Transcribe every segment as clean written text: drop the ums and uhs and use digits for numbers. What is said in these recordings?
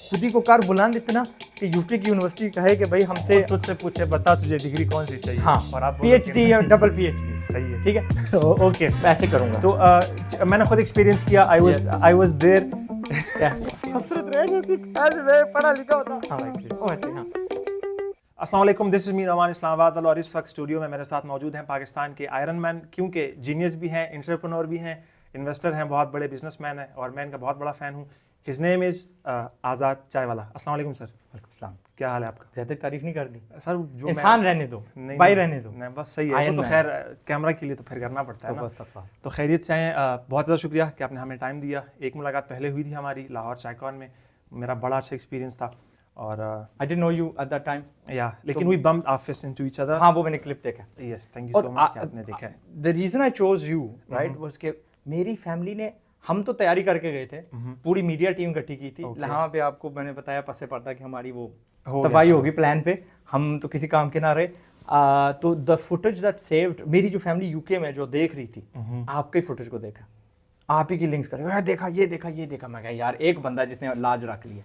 खुद ही को कार बुलंद इतना कि यूपी की यूनिवर्सिटी कहे कि भाई हमसे तुझसे पूछे बता तुझे डिग्री कौन सी चाहिए। हाँ, और आप पीएचडी या डबल पीएचडी। सही है, ठीक है, ओके। मैं ऐसे करूंगा। तो मैंने खुद एक्सपीरियंस किया, आई वाज देयर। हसरत रह गई थी, आज मैं पढ़ा लिखा होता। हाँ भाई प्लीज। ओ ऐसे, हाँ। अस्सलाम वालेकुम, दिस इज मी नवान इस्लामाबाद और इस वक्त स्टूडियो में मेरे साथ मौजूद हैं पाकिस्तान के आयरन मैन, क्योंकि जीनियस भी हैं, एंटरप्रेन्योर भी हैं, इन्वेस्टर हैं, बहुत बड़े बिजनेसमैन हैं और मैं इनका बहुत बड़ा फ़ैन हूँ। हिज नेम इज़ आज़ाद चाय वाला। अस्सलाम वालेकुम सर। वालेकुम, क्या हाल है आपका? ज्यादा तारीफ नहीं कर दी सर जो इंसान रहने दो, नहीं भाई रहने दो। नहीं, बस सही है, वो तो खैर कैमरा के लिए तो फिर करना पड़ता है ना। तो खैरियत से आए, बहुत ज़्यादा शुक्रिया कि आपने हमें टाइम दिया। एक मुलाकात पहले हुई थी हमारी लाहौर चायकॉन में, मेरा बड़ा अच्छा एक्सपीरियंस था और I didn't know you at that time. या लेकिन we bumped our fist into each other. हाँ, वो मैंने क्लिप देखा। Yes, thank you so much कि आपने देखा है। The reason I chose you right was कि मेरी फैमिली ने, हम तो तैयारी करके गए थे, पूरी मीडिया टीम इकट्ठी की थी। वहाँ पे आपको मैंने बताया पसे पड़ता कि हमारी वो तबाही होगी प्लान पे, हम तो किसी काम के ना रहे। तो द फुटेज दैट सेव्ड, मेरी जो फैमिली यूके में जो देख रही थी, आपके फुटेज को देखा, आप ही की लिंक्स कर देखा, ये देखा, ये देखा। मैं कहा यार एक बंदा जिसने लाज रख लिया।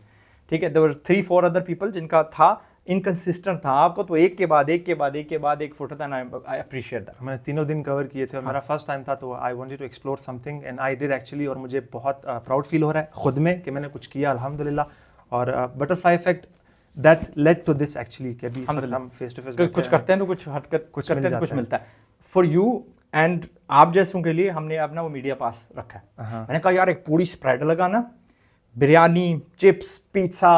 ठीक है, देयर वर 3-4 अदर पीपल जिनका था, इनकंसिस्टेंट था। आपको तो एक के बाद एक के बाद एक के बाद एक फुट था ना। I appreciate that. मैंने तीनों दिन कवर किए थे और मेरा फर्स्ट टाइम था, तो I wanted to explore something and I did actually. और मुझे बहुत प्राउड फील हो रहा है खुद में कि मैंने कुछ किया अल्हम्दुलिल्लाह। और butterfly effect that led to this actually, कि अभी हम फेस टू फेस कुछ करते हैं तो कुछ हटकर कुछ करते हैं तो कुछ मिलता है फॉर यू एंड आप जैसों के लिए। हमने अपना वो मीडिया पास रखा है। मैंने कहा यार एक पूरी स्प्रेड लगाना, biryani, chips, pizza,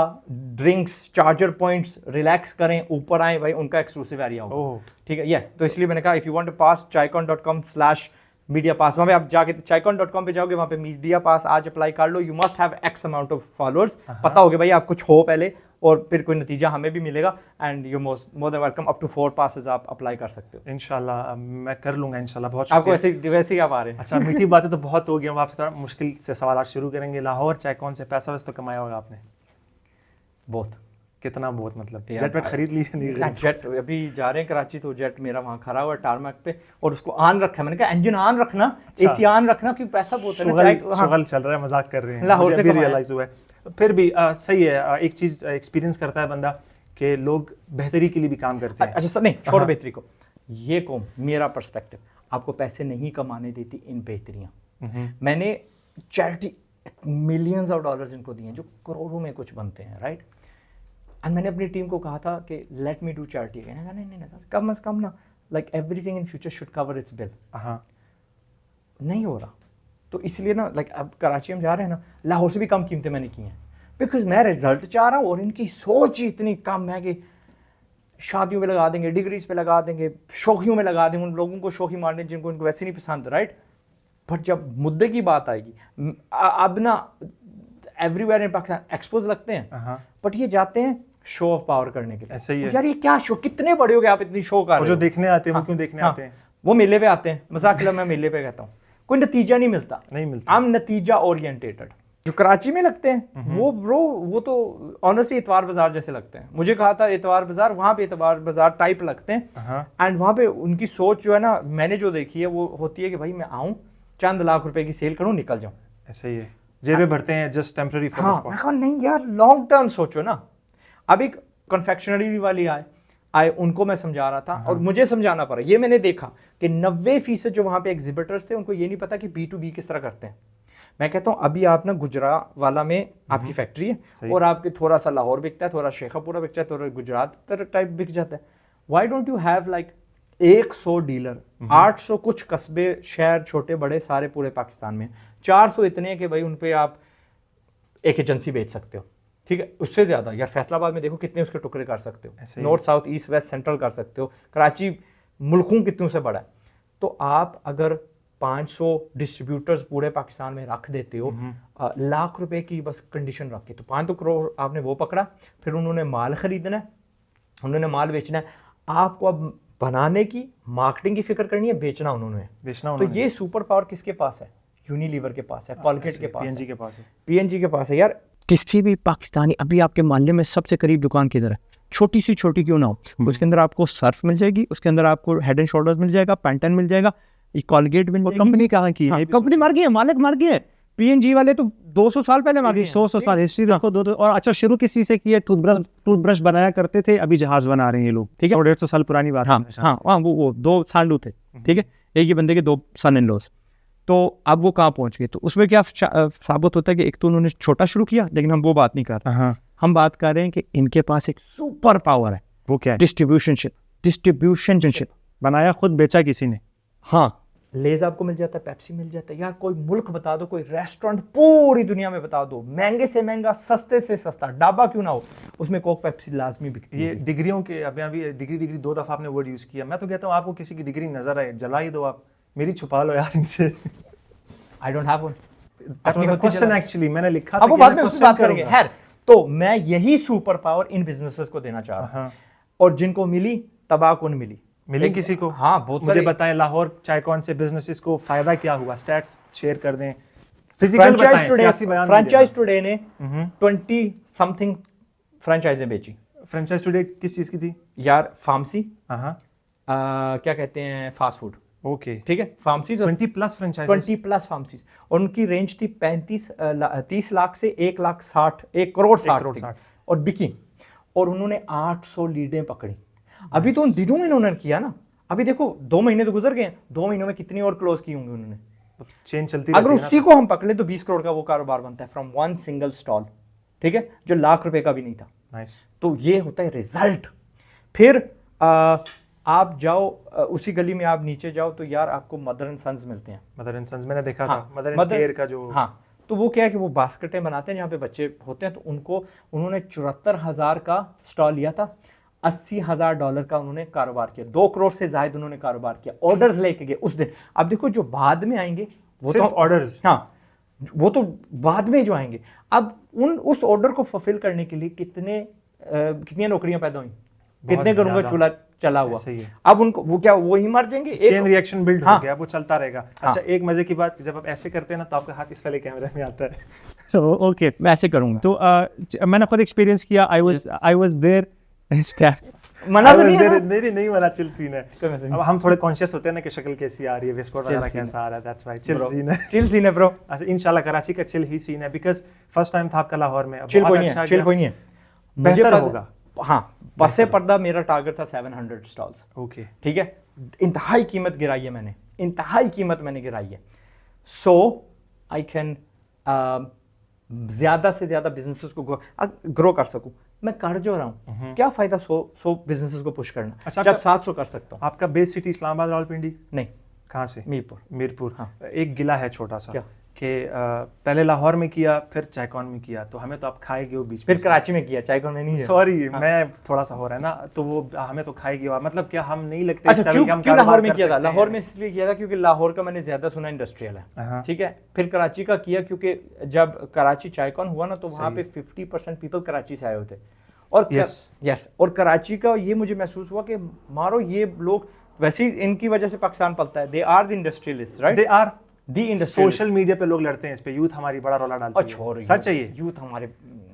drinks, charger points, relax करें, ऊपर आए भाई, उनका एक्सक्लूसिव एरिया होगा। ठीक है, तो इसलिए मैंने कहा if you want to pass chaikon.com/media pass, वहाँ पे आप जाके chaikon.com पे जाओगे, वहाँ पे मीडिया पास आज अप्लाई कर लो। You must have X amount of followers, पता होगा भाई आप कुछ हो पहले, और फिर कोई नतीजा हमें भी मिलेगा। And you more than welcome, up to 4 passes आप अप्लाई कर सकते हो। इंशाल्लाह मैं कर लूंगा इंशाल्लाह। बहुत आपको वैसे ही आप आ रहे हैं। अच्छा, मीठी बातें तो बहुत हो गई, हम आपसे थोड़ा मुश्किल से सवाल शुरू करेंगे। लाहौर चायकॉन से पैसा वैसे तो कमाया होगा आपने? बहुत। कितना बहुत? मतलब जेट वेट खरीद लिए? नहीं, जेट अभी जा रहे हैं कराची, तो जेट मेरा वहाँ खड़ा हुआ है टारमैक पे, और उसको ऑन रखा है। मैंने कहा इंजन ऑन रखना, एसी ऑन रखना, क्योंकि पैसा बहुत है ना। शुगल चल रहा है, मजाक कर रहे हैं, लाहौर मुझे अभी रियलाइज हुआ है। फिर भी सही है, एक चीज एक्सपीरियंस करता है बंदा कि लोग बेहतरी के लिए भी काम करते हैं। अच्छा सर, नहीं छोड़ बेहतरी को, ये को मेरा पर्सपेक्टिव, आपको पैसे नहीं कमाने देती इन बेहतरियां। मैंने चैरिटी मिलियंस ऑफ डॉलर्स इनको दिए हैं, जो करोड़ों में कुछ बनते हैं, राइट। एंड मैंने अपनी टीम को कहा था कि let me do charity again. नहीं कम से कम ना, like everything in future should cover it's bill. नहीं हो रहा, तो इसलिए ना, लाइक अब कराची हम जा रहे हैं ना, लाहौर से भी कम कीमतें मैंने की हैं, बिकॉज मैं रिजल्ट चाह रहा हूँ। और इनकी सोच ही इतनी कम है कि शादियों में लगा देंगे, डिग्रीज पे लगा देंगे, शोखियों में लगा देंगे, उन लोगों को शोखी मारने जिनको इनको वैसे नहीं पसंद, राइट। बट जब मुद्दे की बात आएगी, अब ना एवरीवेयर इन पाकिस्तान एक्सपोज लगते हैं, बट ये जाते हैं शो ऑफ पावर करने के लिए। ऐसा ही है यार ये क्या शो, कितने बड़े हो गए आप, इतनी शो कर रहे हो। जो देखने आते हैं वो क्यों देखने आते हैं? वो मेले पे आते हैं, मजाक के लिए मैं मेले पे कहता हूँ, कोई नतीजा नहीं मिलता। हम नतीजा ओरिएंटेटेड। जो कराची में लगते हैं वो ब्रो, वो तो ऑनेस्टली इतवार बाजार जैसे लगते हैं। मुझे कहा था इतवार बाजार, वहां पे इतवार बाजार टाइप लगते हैं। एंड वहां पे उनकी सोच जो है ना, मैंने जो देखी है वो होती है कि भाई मैं आऊं, चंद लाख रुपए की सेल करूं, निकल जाऊं। ऐसा ही है, जेबें भरते हैं just temporary for the spot. मैं कहा नहीं यार, लॉन्ग टर्म सोचो ना। अब एक कन्फेक्शनरी वाली आए, उनको मैं समझा रहा था, और मुझे समझाना पड़ा। ये मैंने देखा कि 90% जो वहां पे एग्जिबिटर्स थे, उनको ये नहीं पता कि B2B किस तरह करते हैं। मैं कहता हूं अभी आप ना गुजरावाला में आपकी फैक्ट्री है, और आपके थोड़ा सा लाहौर बिकता है, थोड़ा शेखापुरा बिकता है, थोड़ा गुजरात टाइप बिक जाता है। Why don't you have like 100 dealer, 800 कुछ कस्बे, शहर छोटे बड़े सारे पूरे पाकिस्तान में, 400 इतने हैं कि भाई उन पे आप एक एजेंसी बेच सकते हो। ठीक है, उससे ज्यादा यार फैसलाबाद में देखो कितने उसके टुकड़े कर सकते हो, north south east west central कर सकते हो। कराची मुल्कों कितनों से बड़ा है। तो आप अगर 500 डिस्ट्रीब्यूटर्स पूरे पाकिस्तान में रख देते हो, लाख रुपए की बस कंडीशन रख के, तो 500 करोड़ आपने वो पकड़ा। फिर उन्होंने माल खरीदना है, उन्होंने माल बेचना है, आपको अब बनाने की, मार्केटिंग की फिक्र करनी है, बेचना उन्होंने। तो ये सुपर पावर किसके पास है? यूनिलीवर के पास है, कॉलगेट के पास है, पीएनजी के पास है। यार किसी भी पाकिस्तानी, अभी आपके मोहल्ले में सबसे करीब दुकान किधर है? छोटी सी छोटी क्यों ना हो, उसके अंदर आपको सर्फ मिल जाएगी, उसके अंदर आपको हेड एंड शोल्डर्स मिल जाएगा, पैंटन मिल जाएगा, कॉलगेट मिल जाएगी। कंपनी कहाँ की है? कंपनी मर गई है, मालिक मर गए। पीएनजी वाले तो 200 साल पहले मार दिए। 100 साल हिस्ट्री रखो दो और अच्छा शुरू किसी से किया, टूथब्रश बनाया करते थे, अभी जहाज बना रहे हैं ये लोग, ठीक है, 150 साल पुरानी बात हाँ हाँ हाँ, वो 2 सांडू थे, ठीक है, एक ही बंदे के 2 सन इन लॉज। तो अब वो कहाँ पहुंच गए? तो उसमें क्या साबित होता है कि एक तो उन्होंने छोटा शुरू किया, लेकिन हम वो बात नहीं कर रहे। हाँ, हम बात कर रहे हैं कि इनके पास एक सुपर पावर है। वो क्या है? डिस्ट्रीब्यूशनशिप बनाया खुद, बेचा किसी ने। हाँ, लेज आपको मिल जाता है, पेप्सी मिल जाता है यार, कोई मुल्क बता दो, कोई रेस्टोरेंट पूरी दुनिया में बता दो, महंगे से महंगा, सस्ते से सस्ता ढाबा क्यों ना हो, उसमें कोक पेप्सी लाजमी बिकती है। ये डिग्रियों के अभी डिग्री 2 दफा आपने वर्ड यूज किया। मैं तो कहता हूँ आपको किसी की डिग्री नजर आए जला ही दो, आप मेरी छुपा लो यार इनसे। I don't have one. That was a question actually, मैंने लिखा था। अब वो बाद में उसकी बात करेंगे। खैर, तो मैं यही सुपर पावर इन बिजनेसेस को देना चाह रहा हूं, और जिनको मिली तबाह कौन मिली? मिले किसी को? हाँ, बहुत मुझे बताएं लाहौर चायकॉन से बिजनेसेस को फायदा क्या हुआ, स्टैट्स शेयर कर दें, फिजिकल बताएं, सियासी बयान। फ्रैंचाइज टुडे ने 20 समथिंग फ्रैंचाइजें बेची। फ्रैंचाइज टुडे किस चीज की थी यार? फार्मेसी, क्या कहते हैं, फास्ट फूड। ओके, ठीक है, pharmacies 20 plus franchise, 20 plus pharmacies, और उनकी रेंज थी 30 लाख से 1 करोड़ 60 और बिकी, और उन्होंने 800 लीडें पकड़ी। अभी तो उन दिनों में उन्होंने किया ना, अभी देखो 2 महीने तो गुजर गए, 2 महीनों में कितनी और क्लोज की होंगी उन्होंने। चेन चलती अगर उसी को हम पकड़े तो 20 करोड़ का वो कारोबार बनता है फ्रॉम वन सिंगल स्टॉल, ठीक है, जो लाख रुपए का भी नहीं था। नाइस। तो ये होता है रिजल्ट। फिर आप जाओ उसी गली में, आप नीचे जाओ तो यार आपको मदर एंड सन्स मिलते हैं। मदर एंड सन्स मैंने देखा था, मदर एंड मदर केयर का जो, हाँ, तो वो क्या है कि वो बास्केटें बनाते हैं जहाँ पे बच्चे होते हैं, तो उन्होंने 74,000 का स्टॉल लिया था, $80,000 का उन्होंने कारोबार किया, 2 करोड़ से ज्यादा उन्होंने कारोबार किया, ऑर्डर्स लेके गए उस दिन। अब देखो जो बाद में आएंगे वो तो ऑर्डर्स, हाँ, वो तो बाद में जो आएंगे। अब उस ऑर्डर को फुलफिल करने के लिए कितनी नौकरियां पैदा हुई, कितने घरों का चूल्हा चला हुआ। अब उनको वो क्या, वो ही मर जाएंगे, चेन रिएक्शन बिल्ड हो गया, वो चलता रहेगा। अच्छा, एक मजे की बात, जब आप ऐसे करते हैं ना तो आपका हाथ इस वाले कैमरे में आता है। ओके, मैं ऐसे करूंगा। तो मैंने खुद एक्सपीरियंस किया, आई वाज देयर। मना तो नहीं वाला चिल सीन है। अब हम थोड़े कॉन्शियस होते हैं ना कि शक्ल कैसी आ रही है, वेस्टकोट वगैरह कैसा आ रहा है, दैट्स व्हाई चिल सीन है। चिल सीन है ब्रो। अच्छा, इंशाल्लाह कराची का चिल ही सीन है, बिकॉज़ फर्स्ट टाइम था आपका लाहौर में। चिल कोई नहीं है, बेहतर होगा। हाँ, पसे पर्दा मेरा टारगेट था 700 स्टॉल्स। ओके, ठीक है, इंतहाई कीमत गिराई है मैंने, इंतहाई कीमत मैंने गिराई है, सो आई कैन ज्यादा से ज्यादा बिजनेसेस को ग्रो कर सकूं। मैं कर जो रहा हूं, क्या फायदा 100 बिजनेसेस को पुश करना। अच्छा, जब 700 कर सकता हूं। आपका बेस सिटी इस्लामाबाद, रावलपिंडी? नहीं। कहां से? मीरपुर। हाँ। एक गिला है छोटा सा, क्या? कि पहले लाहौर में किया, फिर चायकॉन में किया, तो हमें तो आप खाएगी वो बीच में, फिर कराची में किया, चायकॉन में नहीं है। सॉरी, मैं थोड़ा सा हो रहा है ना, तो वो हमें तो खाएगी। और मतलब क्या हम नहीं लगते? अच्छा, क्यों लाहौर में किया था? लाहौर में इसलिए किया था क्योंकि लाहौर का मैंने ज्यादा सुना इंडस्ट्रियल है, ठीक है। फिर कराची का किया क्योंकि जब कराची चायकॉन हुआ ना, तो वहां पे 50% पीपल कराची से आए होते, और यस, और कराची का ये मुझे महसूस हुआ कि मारो ये लोग वैसे ही इनकी वजह से पाकिस्तान पलता है। They are the industrialist, right? They are the industrialist. Social media पे लोग लड़ते हैं इस पे, यूथ हमारी बड़ा रोला डालती है। सच है ये, यूथ हमारे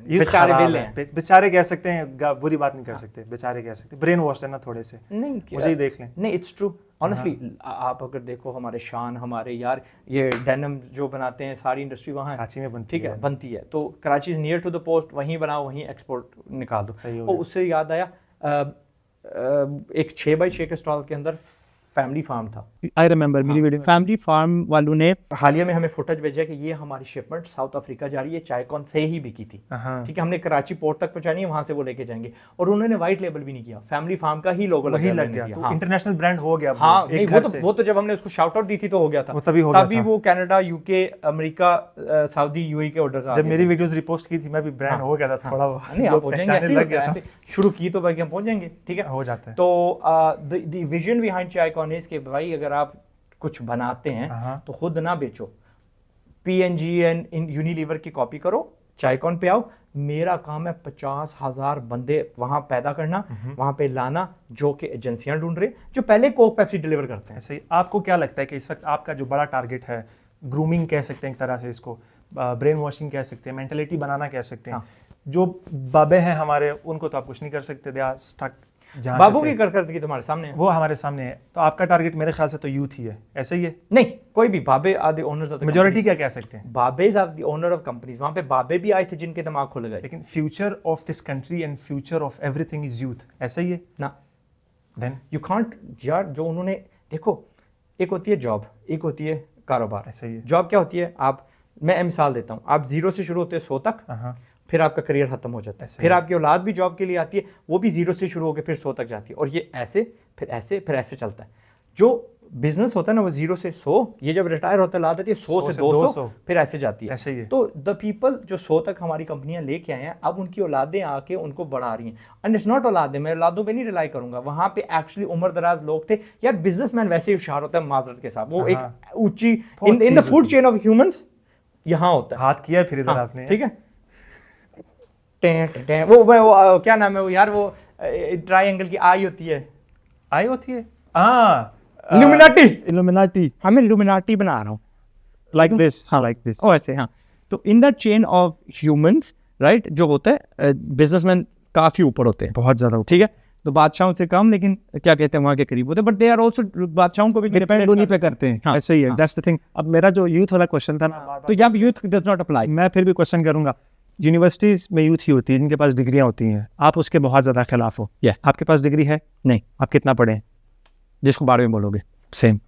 बेचारे हैं, बेचारे कह सकते हैं, बुरी बात नहीं कर सकते, बेचारे कह सकते, ब्रेन वॉश है ना थोड़े से। नहीं, मुझे ही देख लें। नहीं, इट्स ट्रू ऑनेस्टली। आप अगर देखो हमारे शान, हमारे यार ये डेनिम जो बनाते हैं, सारी इंडस्ट्री वहाँ है, कराची में बनती, ठीक है, बनती है। तो Karachi near to the post, वहीं बनाओ, वहीं एक्सपोर्ट निकाल दो। और उससे याद आया, एक 6x6 के स्टॉल के अंदर फैमिली फार्म था। आई रिमेंबर मेरी वीडियो, फैमिली फार्म वालों ने हालिया में हमें फुटेज भेजा कि ये हमारी शिपमेंट साउथ अफ्रीका जा रही है, चायकॉन से ही बिकी थी, ठीक है, हमने कराची पोर्ट तक पहुंचानी है, वहां से वो लेके जाएंगे, और उन्होंने व्हाइट लेबल भी नहीं किया, फैमिली फार्म का ही लोगो लग गया। तो इंटरनेशनल ब्रांड हो गया। हाँ, वो तो जब हमने उसको शाउट आउट दी थी तो हो गया था, तभी वो Canada, UK, America, Saudi, UAE के ऑर्डर्स। जब मेरी वीडियोस रिपोस्ट की थी, मैं भी ब्रांड हो गया था थोड़ा। नहीं, आप पहुंचेंगे, शुरू की तो भाई हम पहुंच जाएंगे, ठीक है, हो जाता है। तो द विजन बिहाइंड चायकॉन इज कि भाई अगर आप कुछ बनाते हैं तो खुद ना बेचो, पीएनजी एंड यूनिलीवर की कॉपी करो, चायकॉन पे आओ, मेरा काम है 50,000 बंदे वहां पैदा करना, वहां पे लाना, जो कि एजेंसियां ढूंढ रहे, जो पहले कोक पेप्सी डिलीवर करते हैं। सही। आपको क्या लगता है कि इस वक्त आपका जो बड़ा टारगेट है, ग्रूमिंग कह सकते हैं एक तरह से इसको, ब्रेन वॉशिंग कह सकते हैं, मेंटलिटी बनाना कह सकते हैं, जो बाबे हैं हमारे, उनको तो आप कुछ नहीं कर सकते, दे आर स्टक जहाँ बाबू से की थे। कारकर्दगी तुम्हारे सामने है। वो हमारे सामने है, तो आपका टारगेट मेरे ख्याल से तो यूथ ही है, ऐसा ही है? नहीं, कोई भी बाबे are the owners of the majority क्या कह सकते हैं? बाबेज are the owner of companies. वहां पे बाबे भी आए थे जिनके दिमाग खुल गए। लेकिन future of this country and future of everything is youth, ऐसा ही है ना, देन? यू कांट यार, जो उन्होंने देखो, एक होती है जॉब, एक होती है कारोबार। ऐसा ही है। जॉब क्या होती है, आप, मैं मिसाल देता हूं, आप 0 से शुरू होते हैं 100 तक, हाँ, फिर आपका करियर खत्म हो जाता है, ऐसे फिर ही। आपकी औलाद भी जॉब के लिए आती है, वो भी 0 से शुरू होकर फिर 100 तक जाती है, और ये ऐसे फिर ऐसे फिर ऐसे चलता है। जो बिजनेस होता है ना वो 0 से 100, ये जब रिटायर होता है औलाद आती है 100 से 200, फिर ऐसे जाती है। ऐसे ही है। तो द पीपल जो 100 तक हमारी कंपनियां लेके आए हैं, अब उनकी औलादें आके उनको बढ़ा रही हैं। एंड इट्स नॉट औलादें, मैं औलादों पे नहीं रिलाई करूंगा, वहां पे एक्चुअली उम्र दराज लोग थे यार। बिजनेसमैन वैसे ही होशियार होता है माजरत के साथ, वो हाँ। एक ऊंची बहुत इन द चीज फूड होती चेन ऑफ ह्यूमंस यहां होता है। हाथ किया फिर इधर हाँ, आपने। ठीक है। वो क्या नाम है वो यार, वो ट्रायंगल की आई होती है, आई होती है, हाँ, इल्यूमिनाटी। इल्यूमिनाटी, हाँ, मैं इल्यूमिनाटी बना रहा हूँ, लाइक दिस, हाँ लाइक दिस। ओ ऐसे, हाँ। तो in that chain of humans, right, जो होता है बिजनेसमैन काफी ऊपर होते हैं, बहुत ज्यादा ठीक है। तो बादशाहों से कम, लेकिन क्या कहते हैं वहां के करीब होते हैं, बट दे आर आल्सो, बादशाहों को भी डिपेंड उन्हीं पे करते हैं। हाँ, ऐसे ही है, हाँ। That's the thing. अब मेरा जो यूथ वाला क्वेश्चन था ना, तो यहाँ यूथ डज नॉट अप्लाई। मैं फिर भी क्वेश्चन करूंगा, यूनिवर्सिटीज में यूथ ही होती है जिनके पास डिग्रियां होती हैं, आप उसके बहुत ज्यादा खिलाफ हो। Yeah. आपके पास डिग्री है? नहीं, आप कितना पढ़े हैं? जिसको बारे में बोलोगे सेम।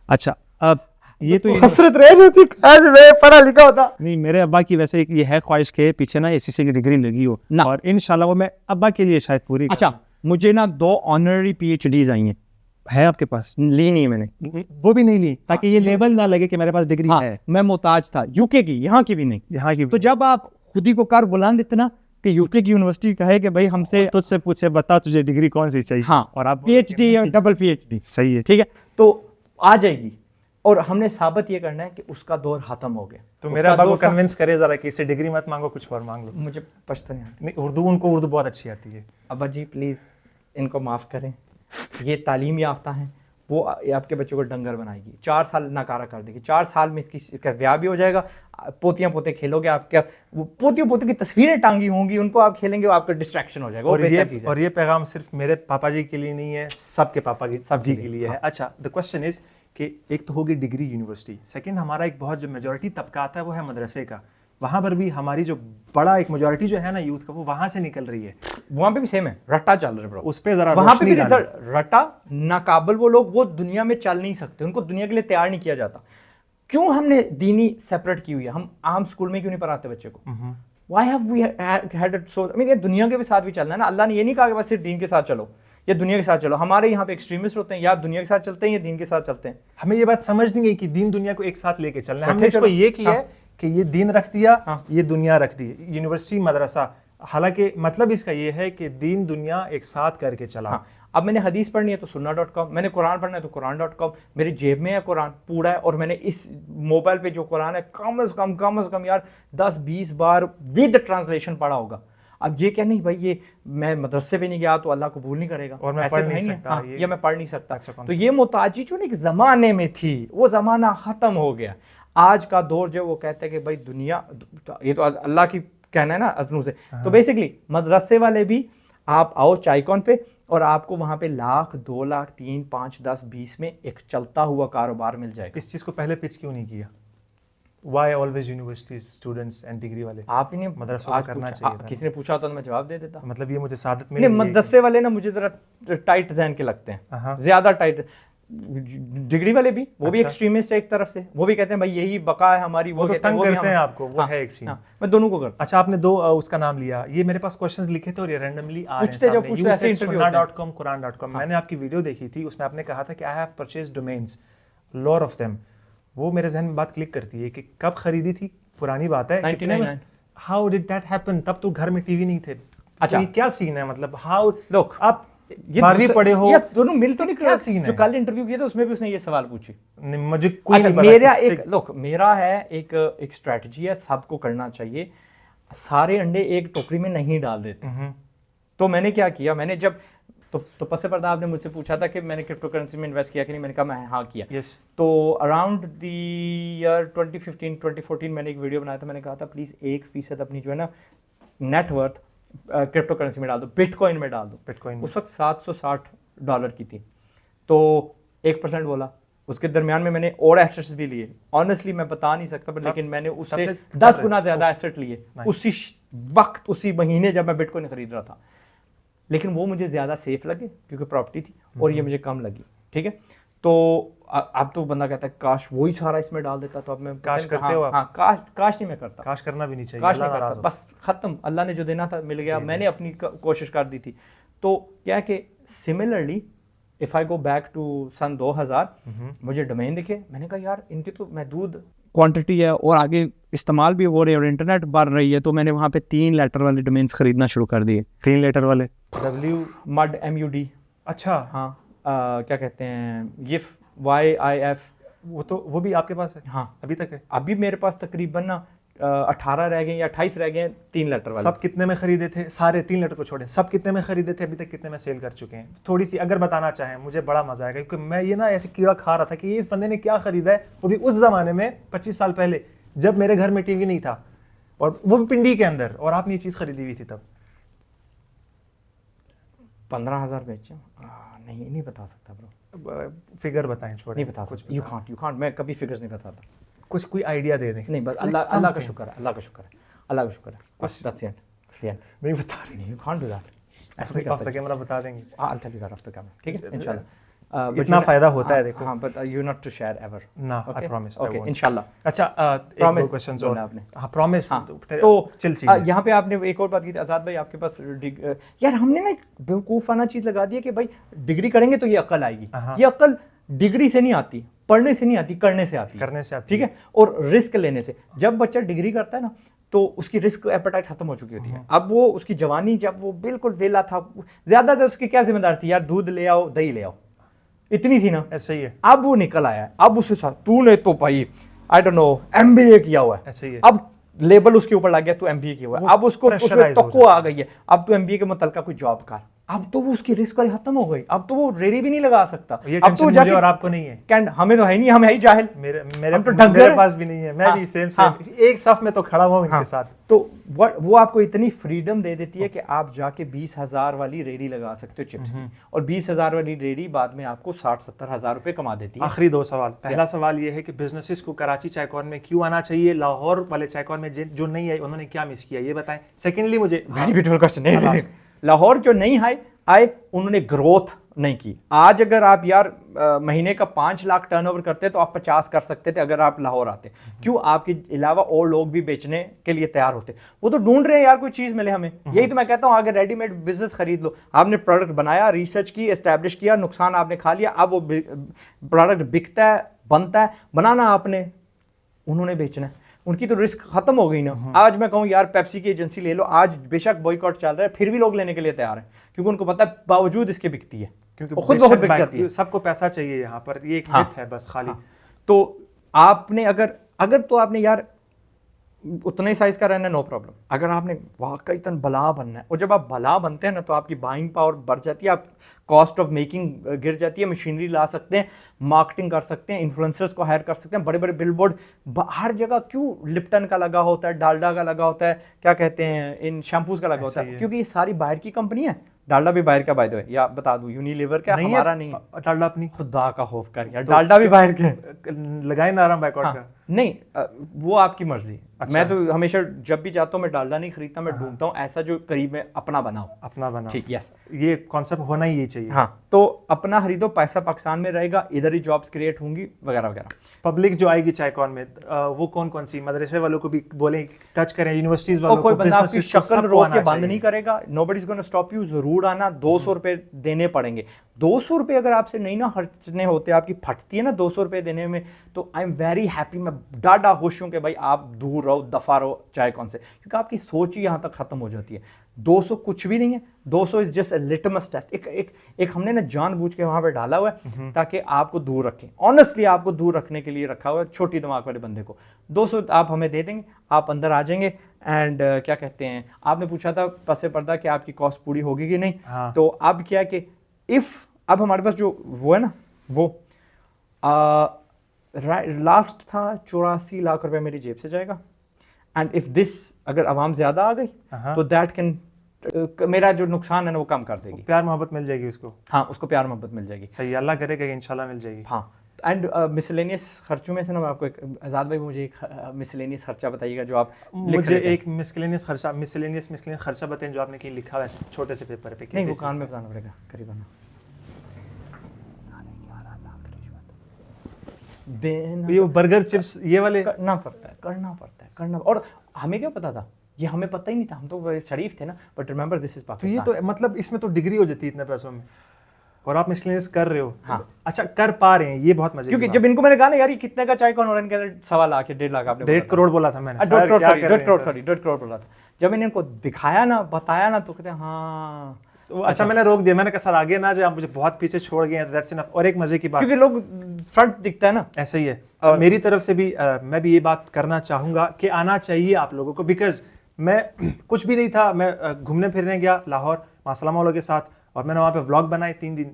अच्छा, अब ये तो हसरत रह जाती, आज मैं पढ़ा लिखा होता। नहीं, मेरे अब्बा की वैसे एक ये है ख्वाहिश के पीछे ना एसीसी की डिग्री लगी हो ना। और इंशाल्लाह वो मैं अब्बा के लिए शायद पूरी अच्छा, मुझे ना 2 ऑनररी PhDs आई हैं, है आपके पास? ली नहीं है मैंने। वो भी नहीं ली ताकि ये लेबल ना लगे कि मेरे पास डिग्री हाँ, है। मैं मोहताज था, यूके की, यहाँ की भी नहीं। यहाँ की तो जब आप खुद ही को कर बुलंद इतना कि यूके की यूनिवर्सिटी कहे कि भाई हमसे, तुझसे पूछे बता तुझे डिग्री कौन सी चाहिए, हाँ, और आप PhD या डबल PhD, सही है। ठीक है, तो आ जाएगी। और हमने साबित ये करना है कि उसका दौर खत्म हो गया। तो उसका मेरा अब्बा को दौर था- कन्विंस करे जरा कि इससे डिग्री मत मांगो, कुछ और मांग लो। मुझे पछता नहीं आता। नहीं, उर्दू, उनको उर्दू बहुत अच्छी आती है। अब्बा जी प्लीज इनको माफ करें, ये तालीम याफ्ता हैं, वो आपके बच्चों को डंगर बनाएगी, 4 साल नाकारा कर देगी, 4 साल में इसका ब्याह भी हो जाएगा, पोतियां पोते खेलोगे, आपके वो पोतियों पोते की तस्वीरें टांगी होंगी, उनको आप खेलेंगे, वो आपका डिस्ट्रैक्शन हो जाएगा। वो बेहतर चीज़ है। और ये पैगाम सिर्फ मेरे पापा जी के लिए नहीं है, सबके पापा जी के लिए है। अच्छा, द क्वेश्चन इज कि एक तो होगी डिग्री यूनिवर्सिटी, सेकंड हमारा एक बहुत जो मेजॉरिटी तबका आता है वो है मदरसे का। वहां पर भी हमारी जो बड़ा एक मेजॉरिटी जो है ना यूथ का, वो वहां से निकल रही है। वहां पे भी सेम है, रट्टा चल रहा है ब्रो। उस पे जरा वहां पे भी रोशनी डालें। रिजल्ट रट्टा, नाकाबिल वो लोग, वो दुनिया में चल नहीं सकते, उनको दुनिया के लिए तैयार नहीं किया जाता। क्यों हमने दीनी सेपरेट की हुई है? हम आम स्कूल में क्यों नहीं पढ़ाते बच्चे को? Why have we had it so? I mean, ये दुनिया के भी साथ भी चलना है ना। अल्लाह ने ये नहीं कहा कि बस सिर्फ दीन के साथ चलो या दुनिया के साथ चलो। हमारे यहाँ पे एक्सट्रीमिस्ट होते हैं, या दुनिया के साथ चलते हैं या दीन के साथ चलते हैं। हमें ये बात समझ नहीं गई कि दीन दुनिया को एक साथ लेके चलना है। हमने इकट्ठे इसको चलो। ये किया है कि ये दीन रख दिया, हाँ। ये दुनिया रख दी, यूनिवर्सिटी मदरसा। हालांकि मतलब इसका ये है कि दीन दुनिया एक साथ करके चला। हाँ, अब मैंने हदीस पढ़नी है तो सुन्ना.com, मैंने कुरान पढ़ना है तो कुरान.com, मेरी जेब में है कुरान पूरा है, और मैंने इस मोबाइल पे जो कुरान है कम से कम यार 10-20 बार विद ट्रांसलेशन पढ़ा होगा। अब ये क्या नहीं भाई, ये मैं मदरसे पे नहीं गया तो अल्लाह कबूल नहीं करेगा, और मैं ऐसे पढ़ तो नहीं है सकता, हाँ, ये- या मैं पढ़ नहीं सकता। अच्छा, तो ये मोहताजी जो एक जमाने में थी, वो जमाना खत्म हो गया। आज का दौर जो वो कहते हैं कि भाई दुनिया, ये तो अल्लाह की कहना है ना अजनू से। तो बेसिकली मदरसे वाले भी, आप आओ चाइकॉन पे और आपको वहां पे 1 लाख 2 लाख 3 5 10 20 में एक चलता हुआ कारोबार मिल जाएगा। इस चीज को पहले पिच क्यों नहीं किया? Why always universities, students and degree वाले? आप ही ने मदरसों आज को करना पूछा, चाहिए था। किसी ने पूछा होता तो मैं जवाब दे देता। मतलब ये मुझे सादत में नहीं, मदरसे वाले ना मुझे जरा टाइट जहन के लगते हैं, हाँ। ज्यादा टाइट। डिग्री वाले भी, वो भी अच्छा। एक्सट्रीमिस्ट है एक तरफ से, वो भी कहते हैं भाई यही बका है हमारी, वो तो कहते हैं, तंग भी करते हैं हम- आपको, वो हाँ, है एक सीन। हाँ, मैं दोनों को करता अच्छा, आपने दो उसका नाम लिया, ये मेरे पास क्वेश्चंस लिखे थे और ये रैंडमली आ रहे हैं पूछते जाओ, सामने। पूछते, You ऐसे said interview होते हैं। sunnah.com, quran.com। मैंने आपकी वीडियो देखी थी, उसमें आपने कहा था कि I have purchased domains, lot of them. वो मेरे जहन में बात क्लिक करती है कि कब खरीदी थी, पुरानी बात है, 1999। How did that happen? तब तो घर में टीवी नहीं थे। अच्छा। तो ये क्या सीन है? मतलब हाउ, लोग आप 12वीं पढ़े हो, ये दोनों मिल तो ये नहीं क्या सीन जो है? कल इंटरव्यू किया था उसमें भी उसने ये सवाल पूछी। मुझे कोई अच्छा, नहीं पता मेरा किससे- एक लोग, मेरा है एक स्ट्रेटजी है, सबको करना चाहिए। सारे अंडे एक टोकरी में नहीं डाल देते। हम्म। तो मैंने क्या किया, मैंने जब तो पसे पर्दा आपने मुझसे पूछा था कि मैंने क्रिप्टो करेंसी में इन्वेस्ट किया कि नहीं, मैंने कहा मैं हाँ किया। Yes। तो अराउंड द ईयर 2015-2014 मैंने एक वीडियो बनाया था, मैंने कहा था प्लीज 1% अपनी जो है ना नेटवर्थ क्रिप्टो करेंसी में डाल दो, बिटकॉइन में डाल दो। बिटकॉइन उस वक्त $760 की थी, तो 1% बोला। उसके दरमियान में मैंने और एसेट्स भी लिए, ऑनेस्टली मैं बता नहीं सकता, पर लेकिन मैंने उससे 10 गुना ज्यादा एसेट लिए उसी वक्त, उसी महीने जब मैं बिटकॉइन खरीद रहा था। लेकिन वो मुझे ज्यादा सेफ लगे क्योंकि प्रॉपर्टी थी, और ये मुझे कम लगी। ठीक है, तो अब तो बंदा कहता है काश वही सारा इसमें डाल देता, तो अब मैं काश करते हो आप? हाँ, काश नहीं मैं करता, काश करना भी नहीं चाहिए, काश अल्लाह नहीं नाराज करता, होता। बस खत्म, अल्लाह ने जो देना था मिल गया, मैंने अपनी कोशिश कर दी थी। तो क्या है कि similarly if I go back to सन 2000, मुझे डोमेन दिखे, मैंने कहा यार इनकी तो महदूद क्वांटिटी है और आगे इस्तेमाल भी हो रही है और इंटरनेट बढ़ रही है, तो मैंने वहाँ पे 3 लेटर वाले डोमेन्स खरीदना शुरू कर दिए। 3 लेटर वाले MUD, अच्छा, हाँ, क्या कहते हैं, YIF, YIF, वो भी आपके पास है? हाँ अभी तक है? अभी मेरे पास तकरीबन ना 18 रह गए या 28 रह गए 3 लेटर वाले। सब कितने में खरीदे थे? सारे 3 लेटर को छोड़ें, सब कितने में खरीदे थे? अभी तक कितने में सेल कर चुके हैं? थोड़ी सी अगर बताना चाहें, मुझे बड़ा मजा आएगा, क्योंकि मैं ये ना ऐसे कीड़ा खा रहा था कि ये इस बंदे ने क्या खरीदा है, वो भी उस जमाने में 25 साल पहले, जब मेरे घर में टीवी नहीं था, और वो भी पिंडी के अंदर, और आपने ये चीज खरीदी हुई थी तब। 15,000 बेचे? नहीं बता सकता ब्रो, फिगर बताएं, छोड़ें, नहीं बता सकता, यू कांट, मैं कभी फिगर्स नहीं बताता। कुछ कोई आइडिया दे दें। नहीं, बस अल्लाह का शुक्र है, अल्लाह का शुक्र है, अल्लाह का शुक्र है, बस दैट्स इट। नहीं बता रही, नहीं, यू कांट डू दैट, ऐसा नहीं ऑफ द कैमरा बता देंगे। I will tell you that of the camera, ठीक है, इंशाल्लाह। इतना फायदा होता है, देखो। हाँ, but you not to share ever ना, I promise, I okay, won't. इंशाल्लाह। अच्छा, एक दो क्वेश्चंस और आपने, हाँ, प्रॉमिस। तो चल यहाँ पे आपने एक और बात की थी आजाद भाई, आपके पास यार हमने ना एक बेवकूफाना चीज लगा दी है कि भाई डिग्री करेंगे तो ये अक्ल आएगी। ये अक्ल डिग्री से नहीं आती, पढ़ने से नहीं आती, करने से आती, करने से आती, ठीक है, और रिस्क लेने से। जब बच्चा डिग्री करता है ना, तो उसकी रिस्क एपेटाइट खत्म हो चुकी होती है। अब वो उसकी जवानी, जब वो बिल्कुल वेला था, ज्यादातर उसकी क्या जिम्मेदारी थी, यार दूध ले आओ, दही ले आओ, इतनी थी ना, ऐसा ही है। अब वो निकल आया है, अब उसके साथ तूने तो भाई आई डोंट नो MBA किया हुआ है, ऐसा ही है। अब लेबल उसके ऊपर लग गया, तू MBA किया हुआ है, अब उसको उसमें तक्को आ गई है, अब तू MBA के मुतलका कोई जॉब कर। अब तो वो उसकी रिस्क वाली खत्म हो गई, अब तो वो रेडी भी नहीं लगा सकता। ये अब तो मुझे और आपको नहीं है, कैंड हमें तो है नहीं, हम है ही जाहिल, मेरे पास भी नहीं है, मैं भी सेम एक साफ में तो खड़ा हुआ हूं इनके साथ। तो वो आपको इतनी फ्रीडम दे देती है कि आप जाके 20,000 वाली रेडी लगा सकते हो चिप्स की, और 20,000 वाली रेडी बाद में आपको 60-70 हज़ार रुपए कमा देती है। आखिरी 2 सवाल। पहला सवाल ये है कि बिजनेसेस को कराची चायकॉन में क्यों आना चाहिए, लाहौर वाले चायकॉन में जो नहीं आए उन्होंने क्या मिस किया, ये बताएं। सेकेंडली मुझे वेरी ब्यूटीफुल क्वेश्चन, लाहौर जो नहीं आए उन्होंने ग्रोथ नहीं की। आज अगर आप यार महीने का 5 लाख टर्नओवर करते तो आप 50 कर सकते थे अगर आप लाहौर आते। क्यों? आपके अलावा और लोग भी बेचने के लिए तैयार होते, वो तो ढूंढ रहे हैं यार कोई चीज मिले हमें। यही तो मैं कहता हूं, आगे रेडीमेड बिजनेस खरीद लो, आपने प्रोडक्ट बनाया, रिसर्च की, एस्टैब्लिश किया, नुकसान आपने खा लिया, अब वो प्रोडक्ट बिकता है, बनता है, बनाना आपने, उन्होंने बेचना है, उनकी तो रिस्क खत्म हो गई ना। आज मैं कहूं यार पेप्सी की एजेंसी ले लो, आज बेशक बॉयकॉट चल रहा है, फिर भी लोग लेने के लिए तैयार हैं, क्योंकि उनको पता है बावजूद इसके बिकती है, क्योंकि खुद बहुत बिक जाती है। सबको पैसा चाहिए यहाँ पर, ये एक मिथ है बस खाली। तो आपने अगर तो आपने यार उतने साइज का रहना है, नो प्रॉब्लम। अगर आपने वाकई तन भला बनना है, और जब आप भला बनते हैं ना, तो आपकी बाइंग पावर बढ़ जाती है, आप कॉस्ट ऑफ मेकिंग गिर जाती है, मशीनरी ला सकते हैं, मार्केटिंग कर सकते हैं, इन्फ्लुएंसर्स को हायर कर सकते हैं, बड़े बड़े बिलबोर्ड हर जगह। क्यों लिप्टन का लगा होता है, डालडा का लगा होता है, क्या कहते हैं इन शैम्पूज का लगा होता है, क्योंकि ये सारी बाहर की कंपनी है। डालडा भी बाहर का बाय द वे, या बता दूं यूनिलीवर का हमारा नहीं है। डालडा अपनी, खुदा का खौफ कर यार, डालडा भी बाहर के लगाए ना आराम बाइकआउट का। नहीं, वो आपकी मर्जी। अच्छा। मैं तो हमेशा जब भी चाहता हूँ, मैं डालडा नहीं खरीदता, मैं ढूंढता हूँ ऐसा जो करीब में अपना बनाओ, अपना बनाओ। ठीक, यस, ये कॉन्सेप्ट होना ही चाहिए। हाँ, तो अपना खरीदो, पैसा पाकिस्तान में रहेगा, इधर ही जॉब्स क्रिएट होंगी वगैरह वगैरह। पब्लिक जो आएगी चायकॉन में, वो कौन कौन सी, मदरसे वालों को भी बोले टच करें, यूनिवर्सिटीज वालों को, कोई बंदा आपकी शक्ल रोक के बंद नहीं करेगा, nobody is gonna stop you. जरूर आना, 200 रुपए देने पड़ेंगे। 200 रुपए अगर आपसे नहीं ना खर्चने होते, आपकी फटती है ना 200 रुपए देने में, तो आई एम वेरी हैप्पी, मैं डाटा खुश हूं कि भाई आप दूर रहो, दफा रहो चायकॉन से, क्योंकि आपकी सोच ही यहां तक खत्म हो जाती है। 200 कुछ भी नहीं है, 200 is just a litmus test. एक हमने ना जानबूझ के वहां पे डाला हुआ है ताकि आपको दूर रखें, ऑनेस्टली आपको दूर रखने के लिए रखा हुआ है, छोटी दिमाग वाले बंदे को। 200 आप हमें दे देंगे, आप अंदर आ जाएंगे, एंड क्या कहते हैं, आपने पूछा था पसे पर्दा कि आपकी कॉस्ट पूरी होगी कि नहीं। हाँ। तो अब क्या है कि इफ अब हमारे पास जो वो है ना, वो लास्ट था 84 लाख रुपए मेरी जेब से जाएगा, एंड इफ दिस, अगर आवाम ज्यादा आ गई तो दैट कैन मेरा जो नुकसान है ना वो कम कर देगी। प्यार मोहब्बत मिल जाएगी उसको। हाँ, उसको प्यार मोहब्बत मिल जाएगी। सही, अल्लाह करेगा कि इंशाल्लाह मिल जाएगी। हाँ। एंड मिसलेनियस खर्चों में से ना मैं आपको एक, आजाद भाई मुझे एक मिसलेनियस खर्चा बताइएगा जो आप लिख मुझे रहे थे। एक मिसलेनियस खर्चा बताएं जो आपने कहीं लिखा हुआ है छोटे से पेपर पे। नहीं, वो कान में बताना पड़ेगा करीबन। ये बर्गर चिप्स ये वाले करना पड़ता है। और हमें क्या पता था, ये हमें पता ही नहीं था, हम तो शरीफ थे ना। बट रिमेंबर दिस इज तो ये पाकिस्तान। तो मतलब इसमें तो डिग्री हो जाती है इतने पैसों में, और आप मिसलेनियस कर रहे हो। हाँ। अच्छा, कर पा रहे हैं, ये बहुत मजे की क्योंकि बात जब इनको मैंने कहा ना यार ये कितने का चाय कौन हो रहा है, इनके अंदर 1.25 लाख या 1.5 लाख आपने 1.5 करोड़ बोला था मैंने। 1.5 करोड़, क्या सॉरी कर रहे 1.5 हैं करोड़, सर? सॉरी 1.5 करोड़ बोला था। जब मैंने इनको दिखाया ना, बताया ना, तो कहते हैं हाँ। तो अच्छा, मैंने रोक दिया, मैंने कहा सर आगे ना जाए, आप मुझे बहुत पीछे छोड़ गए हैं, दैट्स इनफ। और एक मजे की बात, क्योंकि लोग फ्रंट दिखता है ना। ऐसा ही है। और मेरी तरफ से भी मैं भी ये बात करना चाहूंगा कि आना चाहिए आप लोगों को, बिकॉज मैं कुछ भी नहीं था, मैं घूमने फिरने गया लाहौर मासलामा वालों के साथ, और मैंने वहां पे व्लॉग बनाए, 3 दिन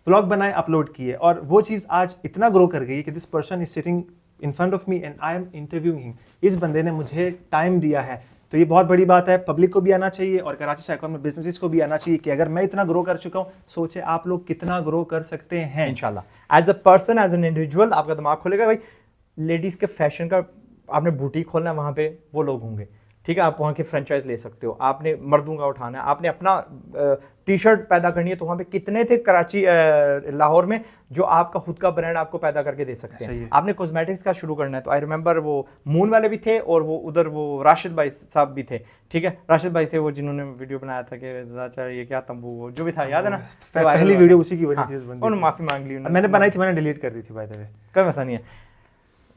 व्लॉग बनाए, अपलोड किए, और वो चीज आज इतना ग्रो कर गई कि this person is sitting in front of me and I am interviewing him. इस बंदे ने मुझे टाइम दिया है, तो ये बहुत बड़ी बात है। पब्लिक को भी आना चाहिए और कराची साइकोन में बिजनेसेस को भी आना चाहिए कि अगर मैं इतना ग्रो कर चुका हूं, सोचे आप लोग कितना ग्रो कर सकते हैं। इंशाल्लाह as a person, as an individual आपका दिमाग खुलेगा। भाई लेडीज के फैशन का आपने बुटीक खोलना है, वहां पे वो लोग होंगे, ठीक है, आप वहां के फ्रेंचाइज ले सकते हो। आपने मर्दों का उठाना है, आपने अपना टी शर्ट पैदा करनी है, तो वहां पे कितने थे कराची लाहौर में जो आपका खुद का ब्रांड आपको पैदा करके दे सकते हैं। आपने कॉस्मेटिक्स का शुरू करना है, तो आई रिमेंबर वो मून वाले भी थे, और वो उधर वो राशिद भाई साहब भी थे, ठीक है, राशिद भाई थे वो जिन्होंने वीडियो बनाया था कि चाचा ये क्या तंबू, वो जो भी था, याद है ना, पहली वीडियो उसी की वजह थी। उन्होंने माफी मांग ली, मैंने बनाई थी, मैंने डिलीट कर दी थी बाय द वे। कोई मसला नहीं है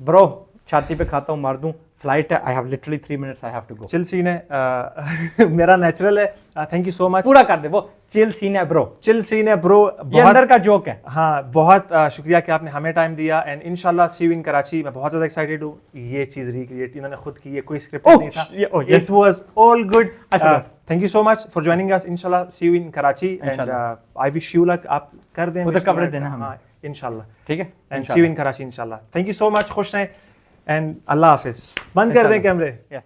ब्रो, छाती पे खाता हूँ मार दूं, फ्लाइट है, I have literally 3 minutes, I have to go. Chill scene है, मेरा नेचुरल है। Thank you so much. पूरा कर दे वो, चिल सीन है ब्रो, चिल सीन है ब्रो, ये अंदर का जोक है। हाँ, बहुत शुक्रिया कि आपने हमें टाइम दिया, एंड इंशाल्लाह सी यू इन कराची। मैं बहुत ज्यादा एक्साइटेड हूँ। ये चीज रिक्रिएट इन्होंने खुद की, ये कोई स्क्रिप्ट नहीं था, it was all good. Thank you so much for joining us. इंशाल्लाह see you in Karachi, and I wish you luck. आप कर दें उधर कवरेज देना हमें। हाँ, इंशाल्लाह, ठीक है, and see you in Karachi इंशाल्लाह। थैंक यू सो मच, खुश रहें, एंड अल्लाह हाफिज। बंद कर दें कैमरे। यस।